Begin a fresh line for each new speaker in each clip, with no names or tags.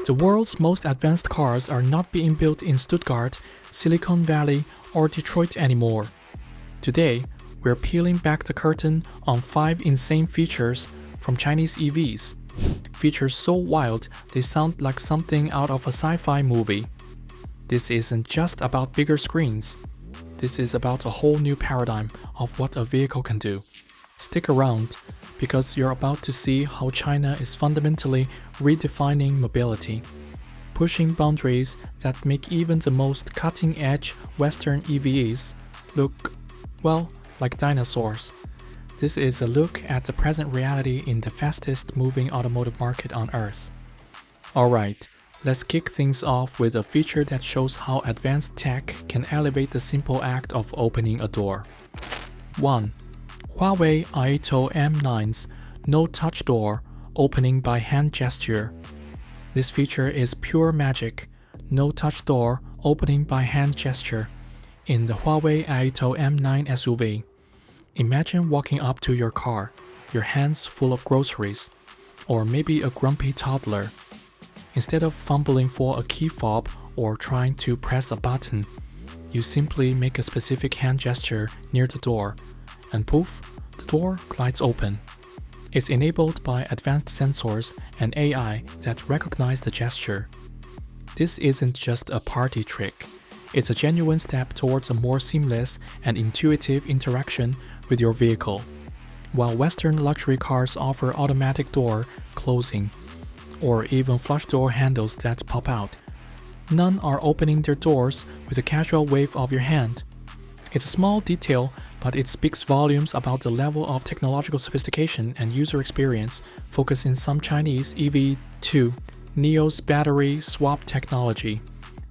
The world's most advanced cars are not being built in Stuttgart, Silicon Valley, or Detroit anymore. Today, we're peeling back the curtain on 5 insane features from Chinese EVs. Features so wild they sound like something out of a sci-fi movie. This isn't just about bigger screens. This is about a whole new paradigm of what a vehicle can do. Stick around, because you're about to see how China is fundamentally redefining mobility, pushing boundaries that make even the most cutting-edge Western EVs look, well, like dinosaurs. This is a look at the present reality in the fastest-moving automotive market on Earth. Alright, let's kick things off with a feature that shows how advanced tech can elevate the simple act of opening a door. 1. Huawei Aito M9's no-touch door opening by hand gesture. This feature is pure magic, no-touch door opening by hand gesture, in the Huawei Aito M9 SUV. Imagine walking up to your car, your hands full of groceries, or maybe a grumpy toddler. Instead of fumbling for a key fob or trying to press a button, you simply make a specific hand gesture near the door, and poof, the door glides open. It's enabled by advanced sensors and AI that recognize the gesture. This isn't just a party trick. It's a genuine step towards a more seamless and intuitive interaction with your vehicle. While Western luxury cars offer automatic door closing, or even flush door handles that pop out, none are opening their doors with a casual wave of your hand. It's a small detail, but it speaks volumes about the level of technological sophistication and user experience focused in some Chinese EV2 NIO's battery swap technology.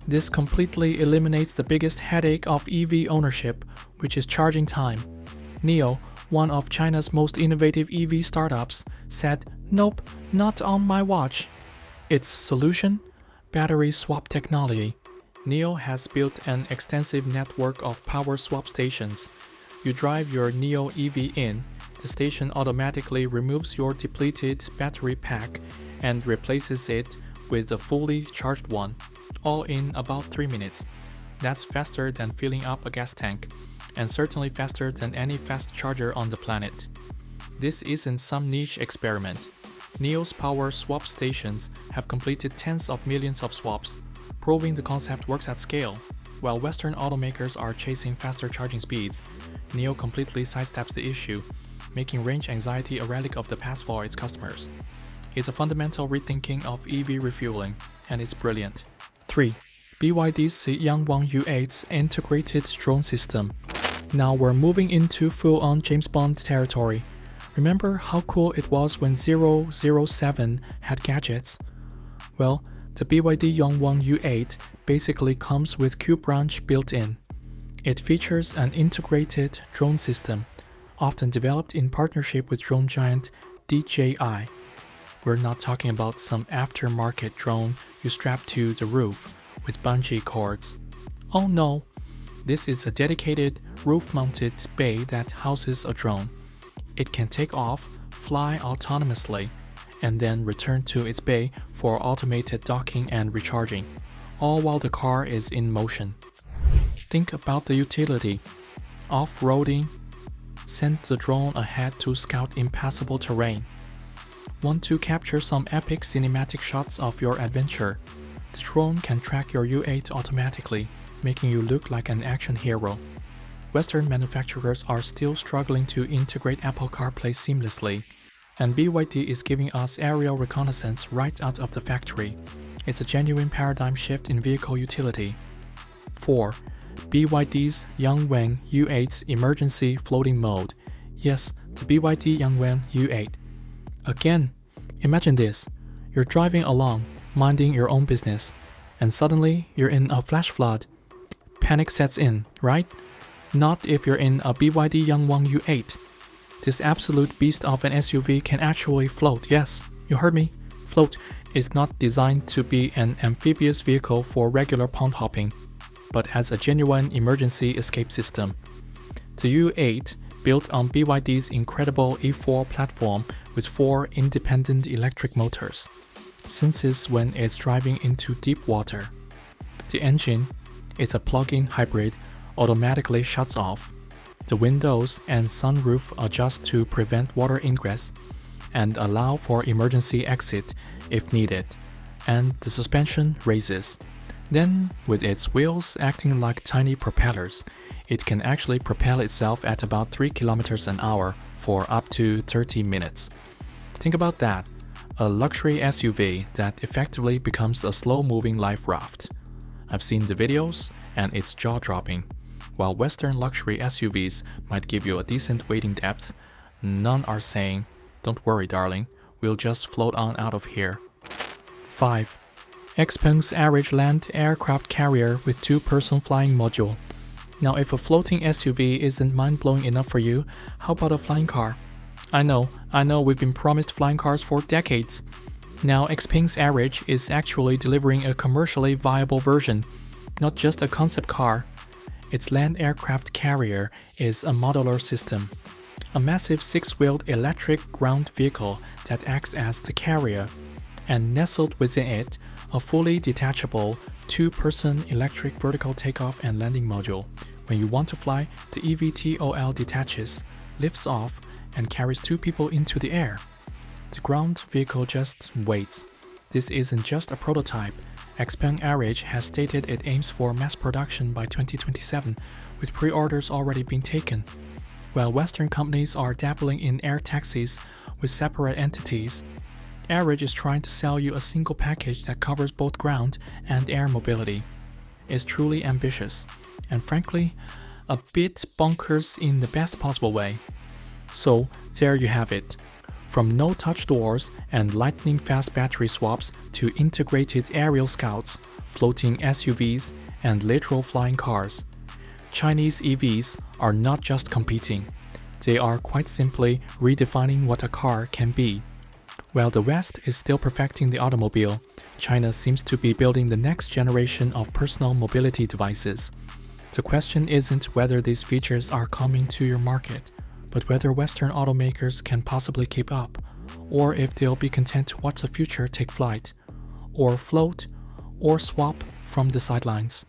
This completely eliminates the biggest headache of EV ownership, which is charging time. NIO, one of China's most innovative EV startups, said, "Nope, not on my watch." Its solution? Battery swap technology. NIO has built an extensive network of power swap stations. You drive your NIO EV in, the station automatically removes your depleted battery pack and replaces it with a fully charged one, all in about 3 minutes. That's faster than filling up a gas tank, and certainly faster than any fast charger on the planet. This isn't some niche experiment. NIO's power swap stations have completed tens of millions of swaps, proving the concept works at scale. While Western automakers are chasing faster charging speeds, NIO completely sidesteps the issue, making range anxiety a relic of the past for its customers. It's a fundamental rethinking of EV refueling, and it's brilliant. 3. BYD's Yangwang U8's integrated drone system. Now we're moving into full-on James Bond territory. Remember how cool it was when 007 had gadgets? Well, the BYD Yangwang U8 basically comes with Q-Branch built in. It features an integrated drone system, often developed in partnership with drone giant DJI. We're not talking about some aftermarket drone you strap to the roof with bungee cords. Oh no, this is a dedicated roof-mounted bay that houses a drone. It can take off, fly autonomously, and then return to its bay for automated docking and recharging, all while the car is in motion. Think about the utility. Off-roading, send the drone ahead to scout impassable terrain. Want to capture some epic cinematic shots of your adventure? The drone can track your U8 automatically, making you look like an action hero. Western manufacturers are still struggling to integrate Apple CarPlay seamlessly, and BYD is giving us aerial reconnaissance right out of the factory. It's a genuine paradigm shift in vehicle utility. 4. BYD's Yangwang U8's emergency floating mode. Yes, the BYD Yangwang U8. Again, imagine this. You're driving along, minding your own business, and suddenly you're in a flash flood. Panic sets in, right? Not if you're in a BYD Yangwang U8. This absolute beast of an SUV can actually float. Yes, you heard me. Float is not designed to be an amphibious vehicle for regular pond hopping, but as a genuine emergency escape system. The U8, built on BYD's incredible E4 platform with 4 independent electric motors, senses when it's driving into deep water. The engine, it's a plug-in hybrid, automatically shuts off. The windows and sunroof adjust to prevent water ingress and allow for emergency exit if needed, and the suspension raises. Then, with its wheels acting like tiny propellers, it can actually propel itself at about 3 kilometers an hour for up to 30 minutes. Think about that, a luxury SUV that effectively becomes a slow-moving life raft. I've seen the videos, and it's jaw-dropping. While Western luxury SUVs might give you a decent waiting depth, none are saying, "Don't worry, darling, we'll just float on out of here." 5. Xpeng's average land aircraft carrier with 2-person flying module. Now, if a floating SUV isn't mind-blowing enough for you, how about a flying car? I know, we've been promised flying cars for decades. Now, Xpeng's Average is actually delivering a commercially viable version, not just a concept car. Its land aircraft carrier is a modular system, a massive 6-wheeled electric ground vehicle that acts as the carrier, and nestled within it, a fully detachable 2-person electric vertical takeoff and landing module. When you want to fly, the eVTOL detaches, lifts off, and carries 2 people into the air. The ground vehicle just waits. This isn't just a prototype. Xpeng Average has stated it aims for mass production by 2027, with pre-orders already being taken. While Western companies are dabbling in air taxis with separate entities, Average is trying to sell you a single package that covers both ground and air mobility. It's truly ambitious, and frankly, a bit bonkers in the best possible way. So, there you have it. From no-touch doors and lightning-fast battery swaps to integrated aerial scouts, floating SUVs, and literal flying cars, Chinese EVs are not just competing. They are quite simply redefining what a car can be. While the West is still perfecting the automobile, China seems to be building the next generation of personal mobility devices. The question isn't whether these features are coming to your market, but whether Western automakers can possibly keep up, or if they'll be content to watch the future take flight, or float, or swap from the sidelines.